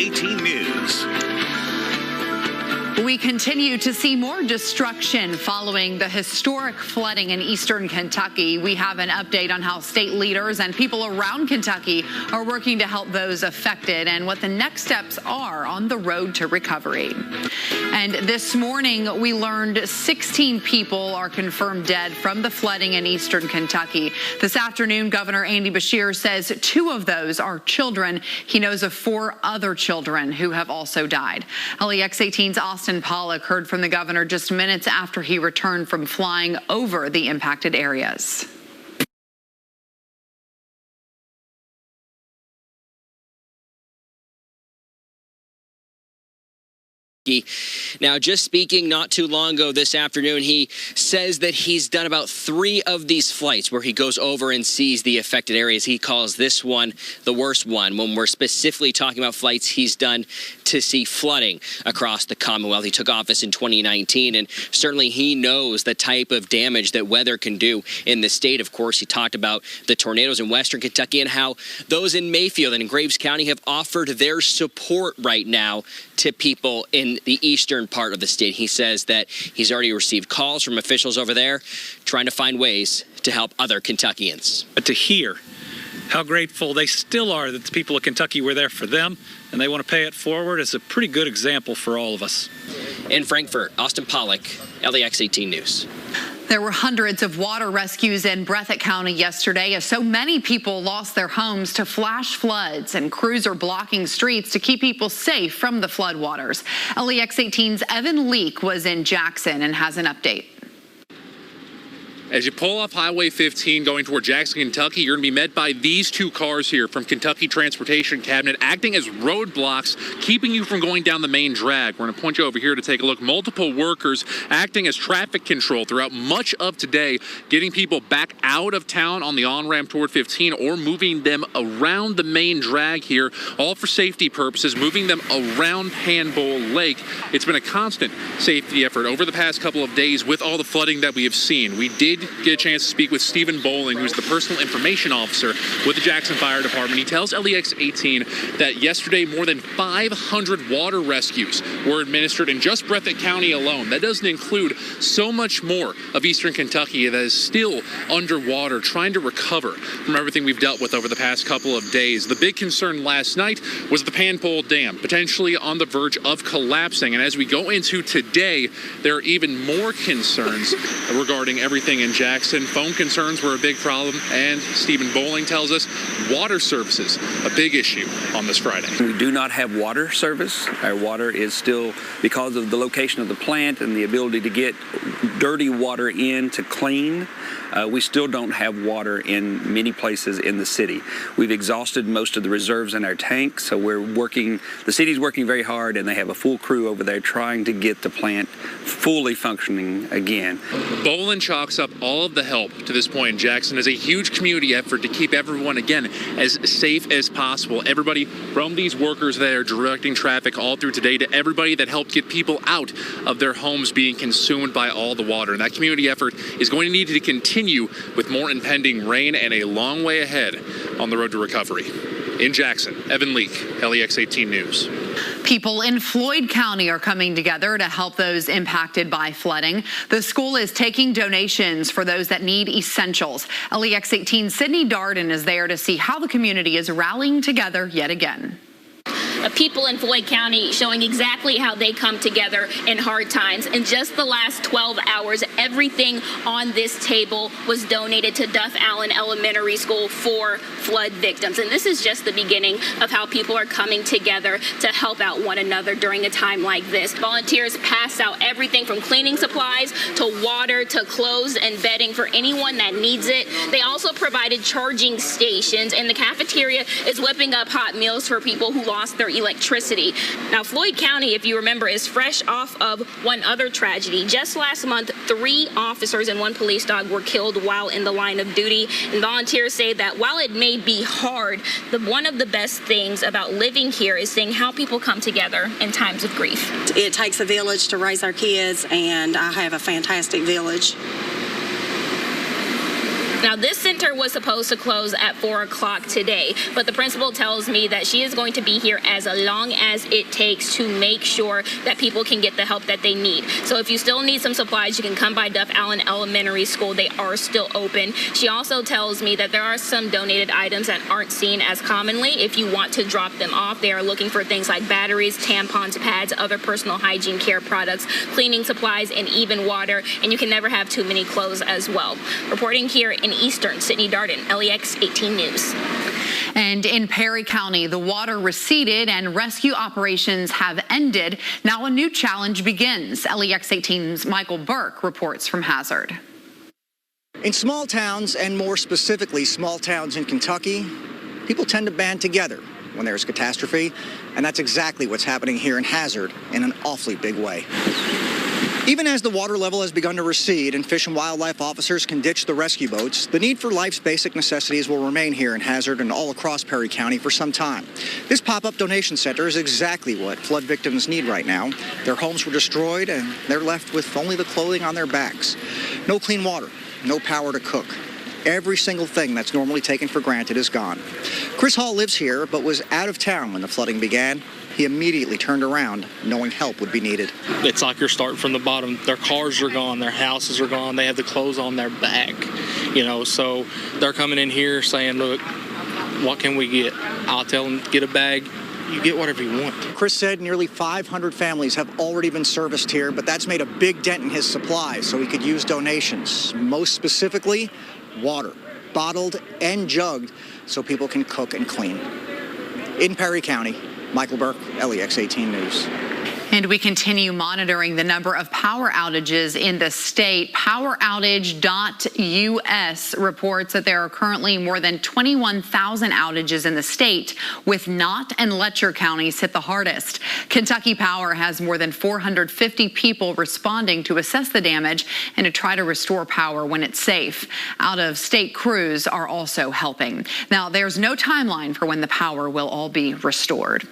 18 News. We continue to see more destruction following the historic flooding in eastern Kentucky. We have an update on how state leaders and people around Kentucky are working to help those affected and what the next steps are on the road to recovery. And this morning, we learned 16 people are confirmed dead from the flooding in eastern Kentucky. This afternoon, Governor Andy Beshear says 2 of those are children. He knows of 4 other children who have also died. LEX 18's Austin Pollock heard from the governor just minutes after he returned from flying over the impacted areas. Now, just speaking not too long ago this afternoon, he says that he's done about 3 of these flights where he goes over and sees the affected areas. He calls this one the worst one when we're specifically talking about flights he's done to see flooding across the Commonwealth. He took office in 2019, and certainly he knows the type of damage that weather can do in the state. Of course, he talked about the tornadoes in western Kentucky and how those in Mayfield and in Graves County have offered their support right now to people in the eastern part of the state. He says that he's already received calls from officials over there trying to find ways to help other Kentuckians. But to hear how grateful they still are that the people of Kentucky were there for them and they want to pay it forward is a pretty good example for all of us. In Frankfort, Austin Pollock, LEX 18 News. There were hundreds of water rescues in Breathitt County yesterday as so many people lost their homes to flash floods, and crews are blocking streets to keep people safe from the floodwaters. LEX 18's Evan Leek was in Jackson and has an update. As you pull off Highway 15 going toward Jackson, Kentucky, you're going to be met by these 2 cars here from Kentucky Transportation Cabinet acting as roadblocks, keeping you from going down the main drag. We're going to point you over here to take a look. Multiple workers acting as traffic control throughout much of today, getting people back out of town on the on-ramp toward 15 or moving them around the main drag here, all for safety purposes, moving them around Panbull Lake. It's been a constant safety effort over the past couple of days with all the flooding that we have seen. We did get a chance to speak with Stephen Bowling, who's the personal information officer with the Jackson Fire Department. He tells LEX 18 that yesterday more than 500 water rescues were administered in just Breathitt County alone. That doesn't include so much more of eastern Kentucky that is still underwater, trying to recover from everything we've dealt with over the past couple of days. The big concern last night was the Panbull Dam, potentially on the verge of collapsing. And as we go into today, there are even more concerns regarding everything in Jackson. Phone concerns were a big problem, and Stephen Bowling tells us water services a big issue on this Friday. We do not have water service. Our water is still, because of the location of the plant and the ability to get dirty water in to clean, we still don't have water in many places in the city. We've exhausted most of the reserves in our tanks, so the city's working very hard, and they have a full crew over there trying to get the plant fully functioning again. Bowling chalks up all of the help to this point in Jackson as a huge community effort to keep everyone, again, as safe as possible. Everybody from these workers that are directing traffic all through today to everybody that helped get people out of their homes being consumed by all the water. And that community effort is going to need to continue with more impending rain and a long way ahead on the road to recovery. In Jackson, Evan Leek, LEX 18 News. People in Floyd County are coming together to help those impacted by flooding. The school is taking donations for those that need essentials. LEX 18's Sydney Darden is there to see how the community is rallying together yet again. People in Floyd County showing exactly how they come together in hard times. In just the last 12 hours, everything on this table was donated to Duff Allen Elementary School for flood victims. And this is just the beginning of how people are coming together to help out one another during a time like this. Volunteers passed out everything from cleaning supplies to water to clothes and bedding for anyone that needs it. They also provided charging stations, and the cafeteria is whipping up hot meals for people who lost their electricity. Now, Floyd County, if you remember, is fresh off of one other tragedy. Just last month, 3 officers and 1 police dog were killed while in the line of duty. And volunteers say that while it may be hard, one of the best things about living here is seeing how people come together in times of grief. It takes a village to raise our kids, and I have a fantastic village. Now, this center was supposed to close at 4 o'clock today, but the principal tells me that she is going to be here as long as it takes to make sure that people can get the help that they need. So if you still need some supplies, you can come by Duff Allen Elementary School. They are still open. She also tells me that there are some donated items that aren't seen as commonly. If you want to drop them off, they are looking for things like batteries, tampons, pads, other personal hygiene care products, cleaning supplies, and even water. And you can never have too many clothes as well. Reporting here in Eastern, Sydney Darden, LEX 18 News. And in Perry County, the water receded and rescue operations have ended. Now a new challenge begins. LEX 18's Michael Burke reports from Hazard. In small towns, and more specifically small towns in Kentucky, people tend to band together when there's catastrophe, and that's exactly what's happening here in Hazard in an awfully big way. Even as the water level has begun to recede and fish and wildlife officers can ditch the rescue boats, the need for life's basic necessities will remain here in Hazard and all across Perry County for some time. This pop-up donation center is exactly what flood victims need right now. Their homes were destroyed and they're left with only the clothing on their backs. No clean water, no power to cook. Every single thing that's normally taken for granted is gone. Chris Hall lives here but was out of town when the flooding began. He immediately turned around, knowing help would be needed. It's like you're starting from the bottom. Their cars are gone, their houses are gone, they have the clothes on their back, so they're coming in here saying, look, what can we get? I'll tell them, get a bag. You get whatever you want. Chris said nearly 500 families have already been serviced here, but that's made a big dent in his supplies, so he could use donations. Most specifically, water, bottled and jugged, so people can cook and clean. In Perry County, Michael Burke, LEX 18 News. And we continue monitoring the number of power outages in the state. PowerOutage.us reports that there are currently more than 21,000 outages in the state, with Knott and Letcher counties hit the hardest. Kentucky Power has more than 450 people responding to assess the damage and to try to restore power when it's safe. Out-of-state crews are also helping. Now, there's no timeline for when the power will all be restored.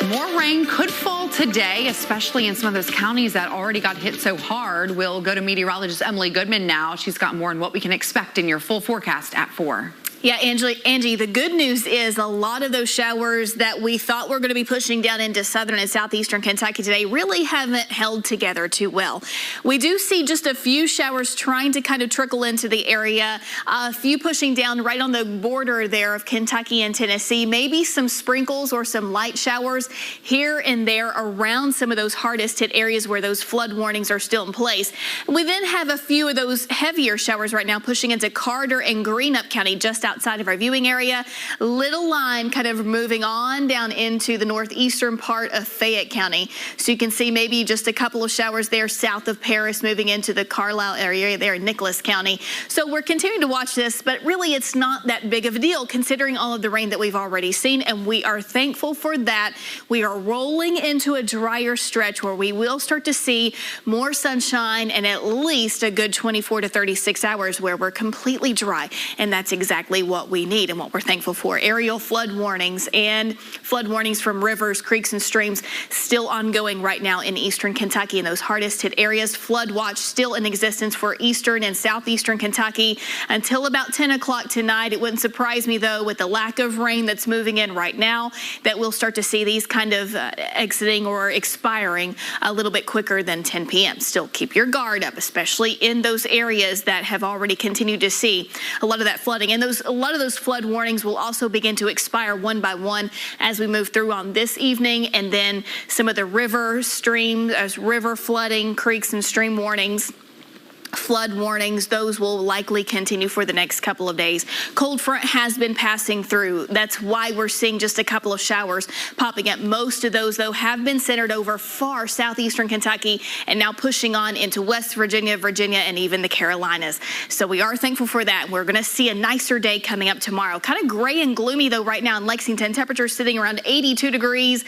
More rain could fall today, especially in some of those counties that already got hit so hard. We'll go to meteorologist Emily Goodman now. She's got more on what we can expect in your full forecast at 4. Yeah, Angie, the good news is a lot of those showers that we thought were going to be pushing down into southern and southeastern Kentucky today really haven't held together too well. We do see just a few showers trying to kind of trickle into the area, a few pushing down right on the border there of Kentucky and Tennessee, maybe some sprinkles or some light showers here and there around some of those hardest hit areas where those flood warnings are still in place. We then have a few of those heavier showers right now pushing into Carter and Greenup County, just outside of our viewing area. Little line kind of moving on down into the northeastern part of Fayette County. So you can see maybe just a couple of showers there south of Paris moving into the Carlisle area there in Nicholas County. So we're continuing to watch this, but really it's not that big of a deal considering all of the rain that we've already seen, and we are thankful for that. We are rolling into a drier stretch where we will start to see more sunshine and at least a good 24 to 36 hours where we're completely dry, and that's exactly what we need and what we're thankful for. Aerial flood warnings and flood warnings from rivers, creeks, and streams still ongoing right now in eastern Kentucky in those hardest hit areas. Flood watch still in existence for eastern and southeastern Kentucky until about 10 o'clock tonight. It wouldn't surprise me, though, with the lack of rain that's moving in right now, that we'll start to see these kind of exiting or expiring a little bit quicker than 10 p.m. Still keep your guard up, especially in those areas that have already continued to see a lot of that flooding. And a lot of those flood warnings will also begin to expire one by one as we move through on this evening, and then some of the river flooding, creeks and stream warnings, flood warnings, those will likely continue for the next couple of days. Cold front has been passing through. That's why we're seeing just a couple of showers popping up. Most of those, though, have been centered over far southeastern Kentucky and now pushing on into West Virginia, and even the Carolinas. So we are thankful for that. We're going to see a nicer day coming up tomorrow. Kind of gray and gloomy, though, right now in Lexington. Temperatures sitting around 82 degrees.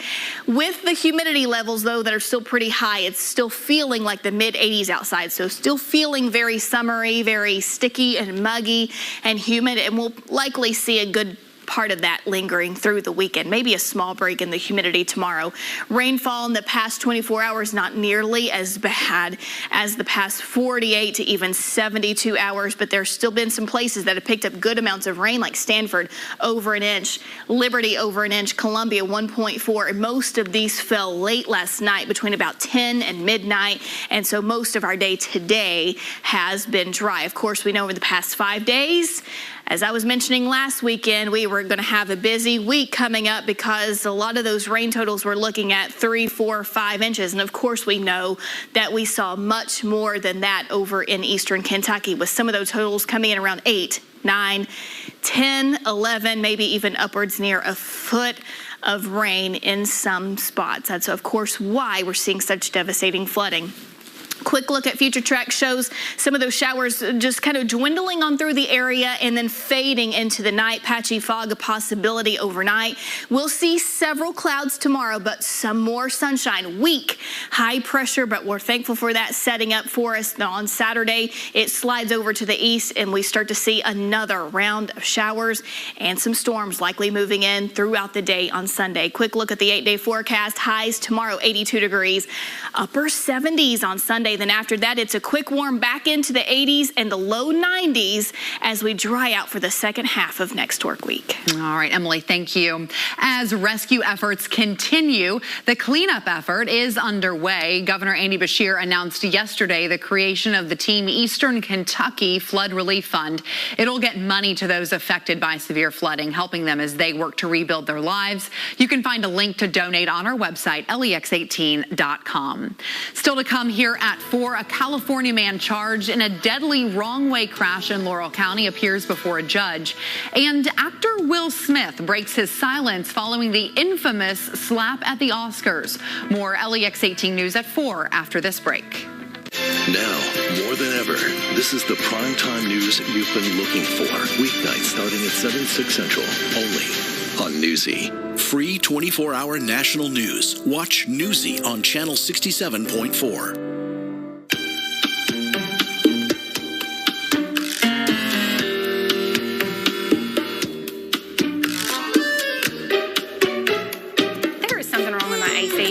With the humidity levels, though, that are still pretty high, it's still feeling like the mid-80s outside. So still feeling very summery, very sticky and muggy and humid, and we'll likely see a good part of that lingering through the weekend. Maybe a small break in the humidity tomorrow. Rainfall in the past 24 hours, not nearly as bad as the past 48 to even 72 hours, but there's still been some places that have picked up good amounts of rain, like Stanford, over an inch, Liberty over an inch, Columbia 1.4, and most of these fell late last night between about 10 and midnight, and so most of our day today has been dry. Of course, we know over the past 5 days, as I was mentioning last weekend, we were going to have a busy week coming up because a lot of those rain totals we're looking at 3, 4, 5 inches. And of course, we know that we saw much more than that over in eastern Kentucky, with some of those totals coming in around 8, 9, 10, 11, maybe even upwards near a foot of rain in some spots. That's, of course, why we're seeing such devastating flooding. Quick look at future track shows some of those showers just kind of dwindling on through the area and then fading into the night. Patchy fog a possibility overnight. We'll see several clouds tomorrow, but some more sunshine. Weak high pressure, but we're thankful for that setting up for us. Now on Saturday, it slides over to the east and we start to see another round of showers and some storms likely moving in throughout the day on Sunday. Quick look at the 8-day forecast. Highs tomorrow, 82 degrees, upper 70s on Sunday. Then after that, it's a quick warm back into the 80s and the low 90s as we dry out for the second half of next work week. All right, Emily, thank you. As rescue efforts continue, the cleanup effort is underway. Governor Andy Beshear announced yesterday the creation of the Team Eastern Kentucky Flood Relief Fund. It'll get money to those affected by severe flooding, helping them as they work to rebuild their lives. You can find a link to donate on our website, lex18.com. Still to come here at 4, a California man charged in a deadly wrong-way crash in Laurel County appears before a judge. And actor Will Smith breaks his silence following the infamous slap at the Oscars. More LEX18 News at 4 after this break. Now, more than ever, this is the primetime news you've been looking for. Weeknights starting at 7, 6 Central, only on Newsy. Free 24-hour national news. Watch Newsy on Channel 67.4.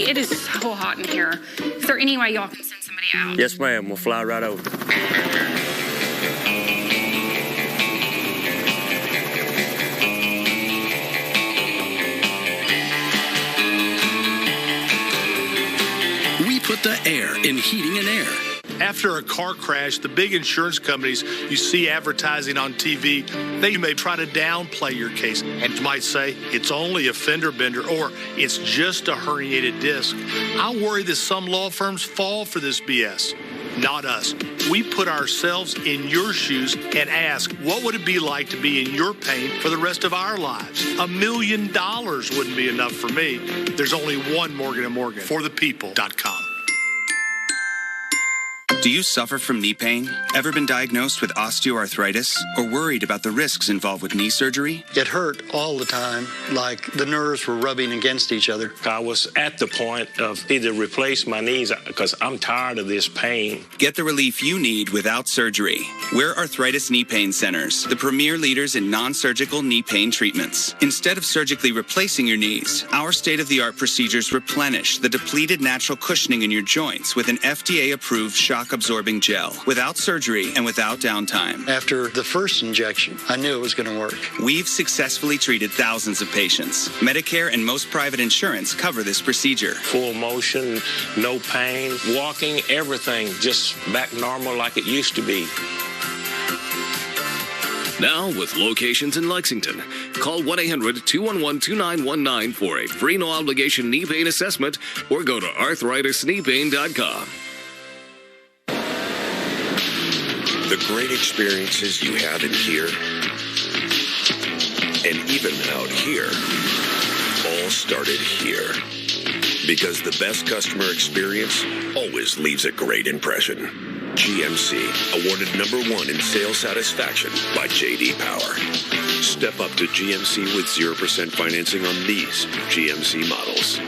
It is so hot in here. Is there any way y'all can send somebody out? Yes, ma'am. We'll fly right over. We put the air in heating and air. After a car crash, the big insurance companies you see advertising on TV, they may try to downplay your case and might say it's only a fender bender or it's just a herniated disc. I worry that some law firms fall for this BS. Not us. We put ourselves in your shoes and ask, what would it be like to be in your pain for the rest of our lives? $1 million wouldn't be enough for me. There's only one Morgan & Morgan. ForThePeople.com. Do you suffer from knee pain? Ever been diagnosed with osteoarthritis? Or worried about the risks involved with knee surgery? It hurt all the time, like the nerves were rubbing against each other. I was at the point of either replace my knees because I'm tired of this pain. Get the relief you need without surgery. We're Arthritis Knee Pain Centers, the premier leaders in non-surgical knee pain treatments. Instead of surgically replacing your knees, our state-of-the-art procedures replenish the depleted natural cushioning in your joints with an FDA-approved shock-absorbing gel, without surgery and without downtime. After the first injection, I knew it was going to work. We've successfully treated thousands of patients. Medicare and most private insurance cover this procedure. Full motion, no pain, walking, everything just back normal like it used to be. Now, with locations in Lexington, call 1-800-211-2919 for a free no-obligation knee pain assessment or go to arthritis.kneepain.com. The great experiences you have in here and even out here all started here. Because the best customer experience always leaves a great impression. GMC, awarded #1 in sales satisfaction by J.D. Power. Step up to GMC with 0% financing on these GMC models.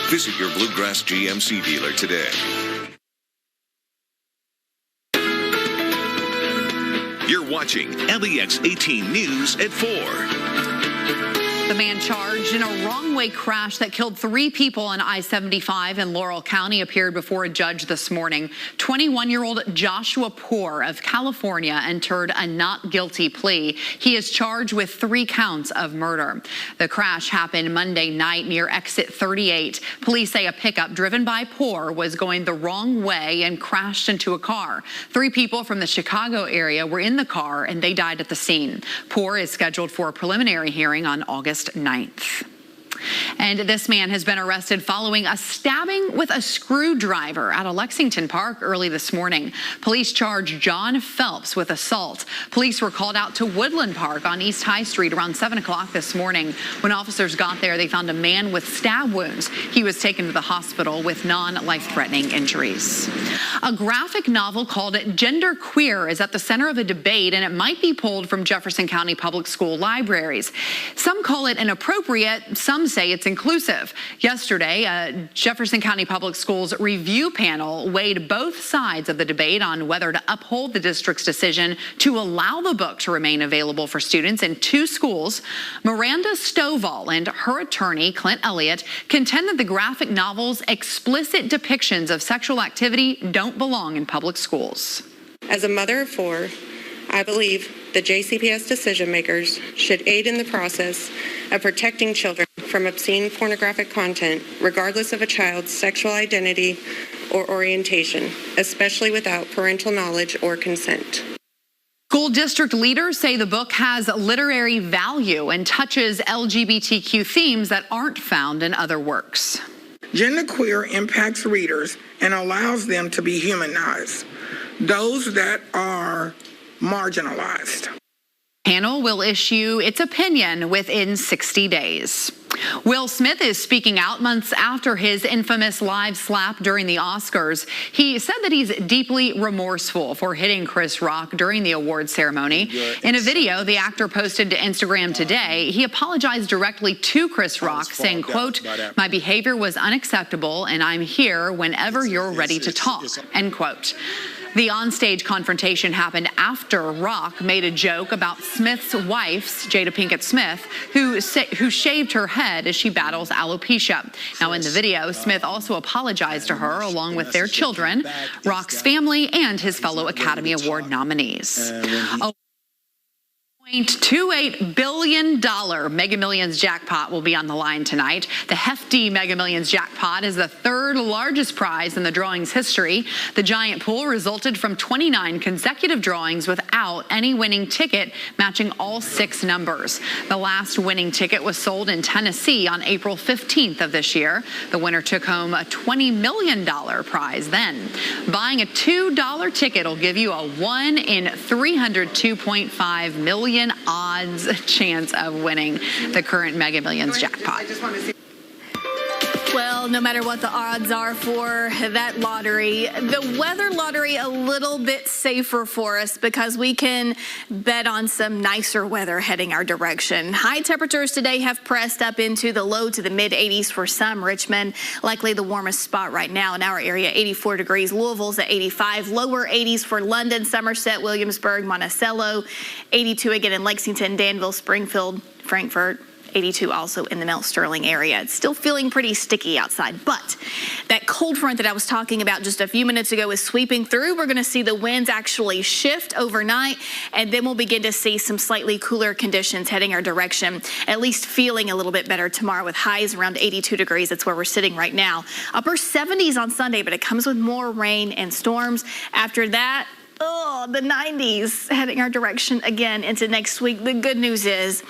Visit your Bluegrass GMC dealer today. You're watching watching LEX 18 News at 4. The man charged in a wrong-way crash that killed 3 people on I-75 in Laurel County appeared before a judge this morning. 21-year-old Joshua Poor of California entered a not guilty plea. He is charged with 3 counts of murder. The crash happened Monday night near exit 38. Police say a pickup driven by Poor was going the wrong way and crashed into a car. 3 people from the Chicago area were in the car and they died at the scene. Poor is scheduled for a preliminary hearing on August 9th. And this man has been arrested following a stabbing with a screwdriver at a Lexington park early this morning. Police charged John Phelps with assault. Police were called out to Woodland Park on East High Street around 7 o'clock this morning. When officers got there, they found a man with stab wounds. He was taken to the hospital with non-life-threatening injuries. A graphic novel called Gender Queer is at the center of a debate, and it might be pulled from Jefferson County Public School libraries. Some call it inappropriate, some say it's inclusive. Yesterday, a Jefferson County Public Schools review panel weighed both sides of the debate on whether to uphold the district's decision to allow the book to remain available for students in 2 schools. Miranda Stovall and her attorney, Clint Elliott, contend that the graphic novel's explicit depictions of sexual activity don't belong in public schools. As a mother of 4, I believe the JCPS decision makers should aid in the process of protecting children from obscene pornographic content, regardless of a child's sexual identity or orientation, especially without parental knowledge or consent. School district leaders say the book has literary value and touches LGBTQ themes that aren't found in other works. Genderqueer impacts readers and allows them to be humanized, those that are marginalized. Panel will issue its opinion within 60 days. Will Smith is speaking out months after his infamous live slap during the Oscars. He said that he's deeply remorseful for hitting Chris Rock during the awards ceremony. In a video the actor posted to Instagram today, he apologized directly to Chris Rock, saying, quote, "My behavior was unacceptable and I'm here whenever you're ready to talk," end quote. The onstage confrontation happened after Rock made a joke about Smith's wife, Jada Pinkett Smith, who shaved her head as she battles alopecia. Now, in the video, Smith also apologized to her along with their children, Rock's family, and his fellow Academy Award nominees. $28 billion Mega Millions jackpot will be on the line tonight. The hefty Mega Millions jackpot is the 3rd largest prize in the drawing's history. The giant pool resulted from 29 consecutive drawings without any winning ticket matching all 6 numbers. The last winning ticket was sold in Tennessee on April 15th of this year. The winner took home a $20 million prize then. Buying a $2 ticket will give you a 1 in 302.5 million odds chance of winning the current Mega Millions jackpot. Well, no matter what the odds are for that lottery, the weather lottery a little bit safer for us because we can bet on some nicer weather heading our direction. High temperatures today have pressed up into the low to the mid 80s for some. Richmond, likely the warmest spot right now in our area, 84 degrees. Louisville's at 85. Lower 80s for London, Somerset, Williamsburg, Monticello. 82 again in Lexington, Danville, Springfield, Frankfort. 82 also in the Mount Sterling area. It's still feeling pretty sticky outside, but that cold front that I was talking about just a few minutes ago is sweeping through. We're going to see the winds actually shift overnight, and then we'll begin to see some slightly cooler conditions heading our direction, at least feeling a little bit better tomorrow with highs around 82 degrees. That's where we're sitting right now. Upper 70s on Sunday, but it comes with more rain and storms. After that, the 90s heading our direction again into next week. The good news is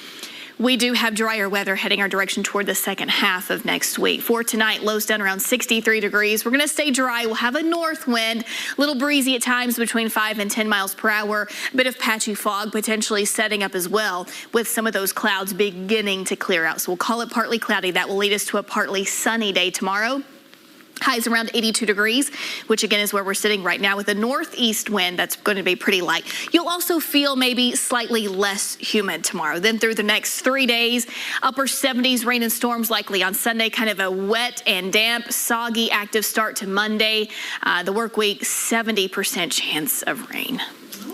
we do have drier weather heading our direction toward the second half of next week. For tonight, lows down around 63 degrees. We're going to stay dry. We'll have a north wind, a little breezy at times between 5 and 10 miles per hour. A bit of patchy fog potentially setting up as well with some of those clouds beginning to clear out. So we'll call it partly cloudy. That will lead us to a partly sunny day tomorrow. Highs around 82 degrees, which again is where we're sitting right now with a northeast wind that's going to be pretty light. You'll also feel maybe slightly less humid tomorrow. Then through the next 3 days, upper 70s, rain and storms likely on Sunday, kind of a wet and damp, soggy, active start to Monday. The work week, 70% chance of rain.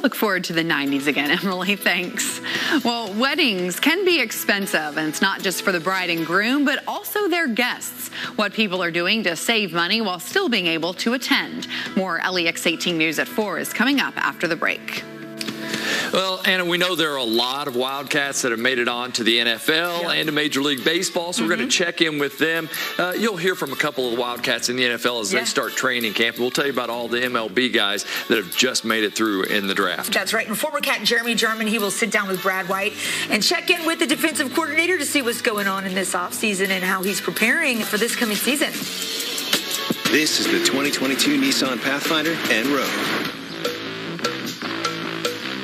look forward to the 90s again, Emily. Thanks. Well, weddings can be expensive, and it's not just for the bride and groom, but also their guests. What people are doing to save money while still being able to attend. More LEX 18 News at 4 is coming up after the break. Well, Anna, we know there are a lot of Wildcats that have made it on to the NFL and to Major League Baseball, so we're going to check in with them. You'll hear from a couple of the Wildcats in the NFL as they start training camp. We'll tell you about all the MLB guys that have just made it through in the draft. That's right. And former Cat Jeremy German, he will sit down with Brad White and check in with the defensive coordinator to see what's going on in this offseason and how he's preparing for this coming season. This is the 2022 Nissan Pathfinder and Rogue.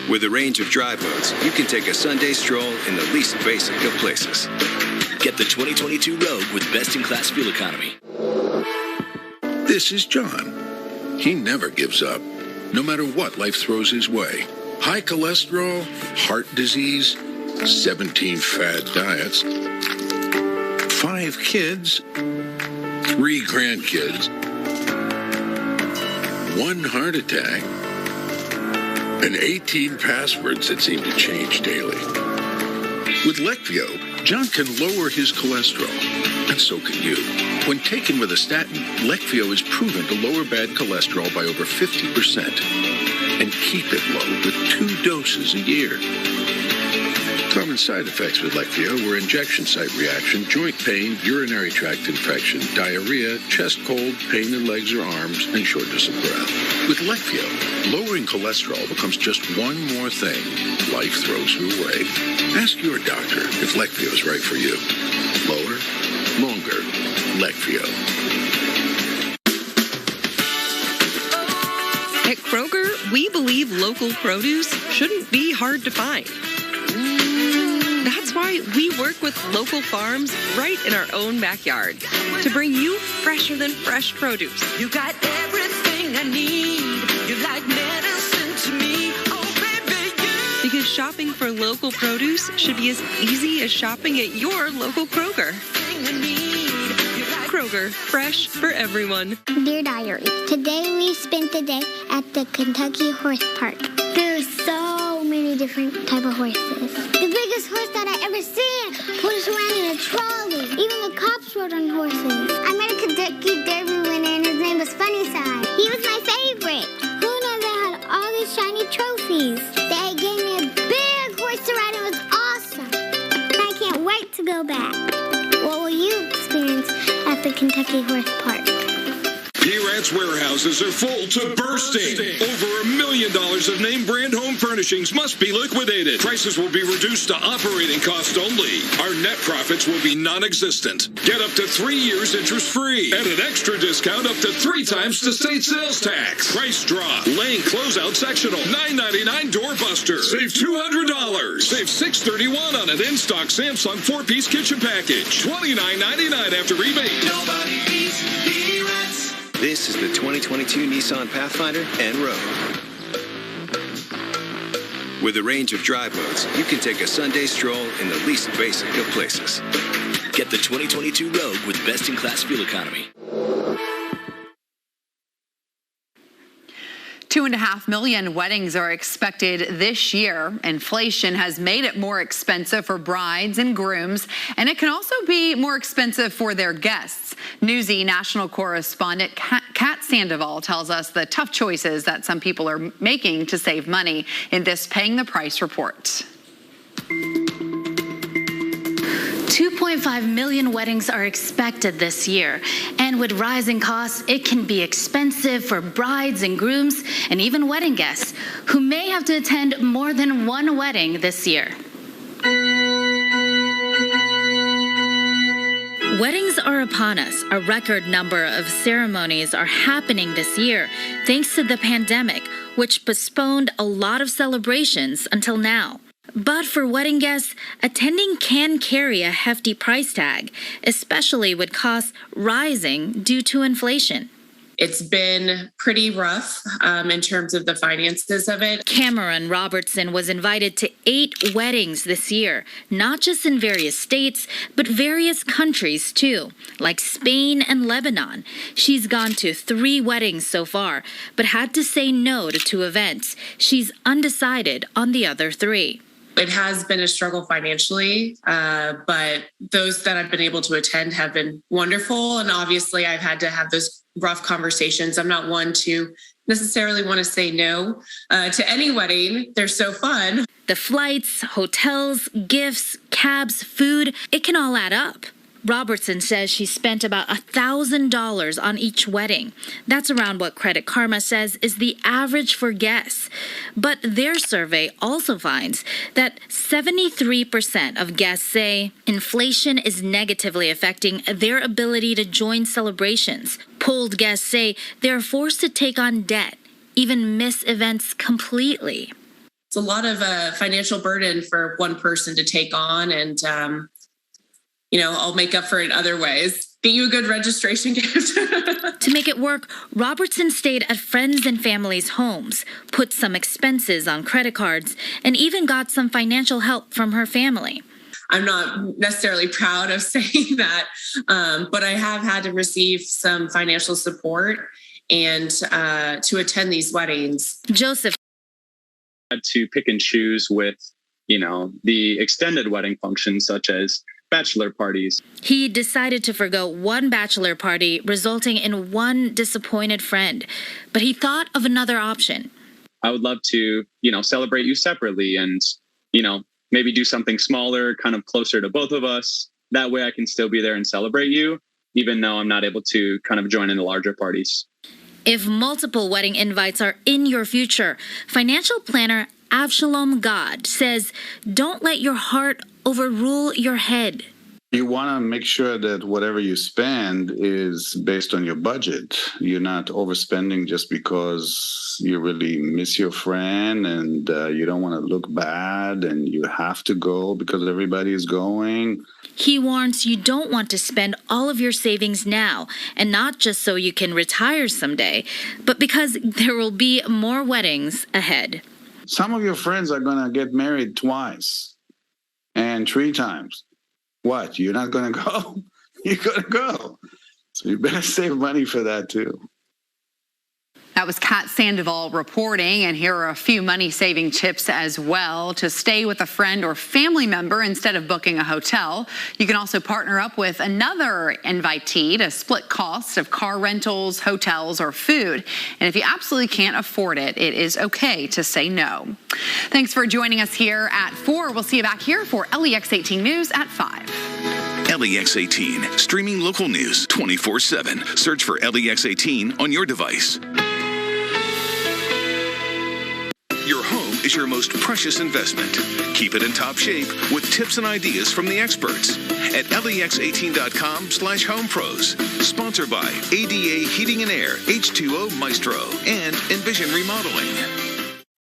With a range of drive modes, you can take a Sunday stroll in the least basic of places. Get the 2022 Rogue with best-in-class fuel economy. This is John. He never gives up, no matter what life throws his way. High cholesterol, heart disease, 17 fad diets, 5 kids, 3 grandkids, 1 heart attack, and 18 passwords that seem to change daily. With Leqvio, John can lower his cholesterol, and so can you. When taken with a statin, Leqvio is proven to lower bad cholesterol by over 50% and keep it low with 2 doses a year. Common side effects with Leqvio were injection site reaction, joint pain, urinary tract infection, diarrhea, chest cold, pain in legs or arms, and shortness of breath. With Leqvio, lowering cholesterol becomes just one more thing life throws your way. Ask your doctor if Leqvio is right for you. Lower, longer, Leqvio. At Kroger, we believe local produce shouldn't be hard to find. That's why we work with local farms right in our own backyard to bring you fresher than fresh produce. You got everything I need. You're like medicine to me. Oh, baby, you. Because shopping for local produce should be as easy as shopping at your local Kroger. Kroger, fresh for everyone. Dear Diary, today we spent the day at the Kentucky Horse Park. There are so many different type of horses. The biggest horse that I ever seen put us around in a trolley. Even the cops rode on horses. I met a Kentucky Derby winner and his name was Funnyside. He was my favorite. Who knew they had all these shiny trophies? They gave me a big horse to ride. It was awesome. And I can't wait to go back. What will you experience at the Kentucky Horse Park? P-Rat's warehouses are full to bursting. Over $1 million of name brand home furnishings must be liquidated. Prices will be reduced to operating cost only. Our net profits will be non-existent. Get up to 3 years interest-free. And an extra discount up to 3 times the state sales tax. Price drop. Lane closeout sectional. $9.99 doorbuster. Save $200. Save $631 on an in-stock Samsung 4-piece kitchen package. $29.99 after rebate. Nobody beats P-Rats. This is the 2022 Nissan Pathfinder and Rogue. With a range of drive modes, you can take a Sunday stroll in the least basic of places. Get the 2022 Rogue with best-in-class fuel economy. 2.5 million weddings are expected this year. Inflation has made it more expensive for brides and grooms, and it can also be more expensive for their guests. Newsy national correspondent Kat Sandoval tells us the tough choices that some people are making to save money in this Paying the Price report. 2.5 million weddings are expected this year, and with rising costs, it can be expensive for brides and grooms and even wedding guests who may have to attend more than one wedding this year. Weddings are upon us. A record number of ceremonies are happening this year thanks to the pandemic, which postponed a lot of celebrations until now. But for wedding guests, attending can carry a hefty price tag, especially with costs rising due to inflation. It's been pretty rough in terms of the finances of it. Cameron Robertson was invited to 8 weddings this year, not just in various states, but various countries too, like Spain and Lebanon. She's gone to 3 weddings so far, but had to say no to 2 events. She's undecided on the other 3. It has been a struggle financially, but those that I've been able to attend have been wonderful. And obviously, I've had to have those rough conversations. I'm not one to necessarily want to say no to any wedding. They're so fun. The flights, hotels, gifts, cabs, food, it can all add up. Robertson says she spent about $1,000 on each wedding. That's around what Credit Karma says is the average for guests. But their survey also finds that 73% of guests say inflation is negatively affecting their ability to join celebrations. Polled guests say they're forced to take on debt, even miss events completely. It's a lot of financial burden for one person to take on, and I'll make up for it other ways. Get you a good registration gift. To make it work, Robertson stayed at friends and family's homes, put some expenses on credit cards, and even got some financial help from her family. I'm not necessarily proud of saying that, but I have had to receive some financial support and to attend these weddings. Joseph had to pick and choose with, the extended wedding functions such as bachelor parties. He decided to forgo one bachelor party, resulting in one disappointed friend. But he thought of another option. I would love to, celebrate you separately and, maybe do something smaller, kind of closer to both of us. That way I can still be there and celebrate you, even though I'm not able to kind of join in the larger parties. If multiple wedding invites are in your future, financial planner Avshalom God says, don't let your heart overrule your head. You want to make sure that whatever you spend is based on your budget. You're not overspending just because you really miss your friend and you don't want to look bad and you have to go because everybody is going. He warns you don't want to spend all of your savings now, and not just so you can retire someday, but because there will be more weddings ahead. Some of your friends are going to get married twice and 3 times. What? You're not going to go? You're going to go. So you better save money for that, too. That was Kat Sandoval reporting, and here are a few money-saving tips as well. To stay with a friend or family member instead of booking a hotel. You can also partner up with another invitee to split costs of car rentals, hotels, or food. And if you absolutely can't afford it, it is okay to say no. Thanks for joining us here at 4. We'll see you back here for LEX 18 News at 5. LEX 18, streaming local news 24/7. Search for LEX 18 on your device. Your home is your most precious investment. Keep it in top shape with tips and ideas from the experts at lex18.com/homepros. Sponsored by ADA Heating and Air, H2O Maestro, and Envision Remodeling.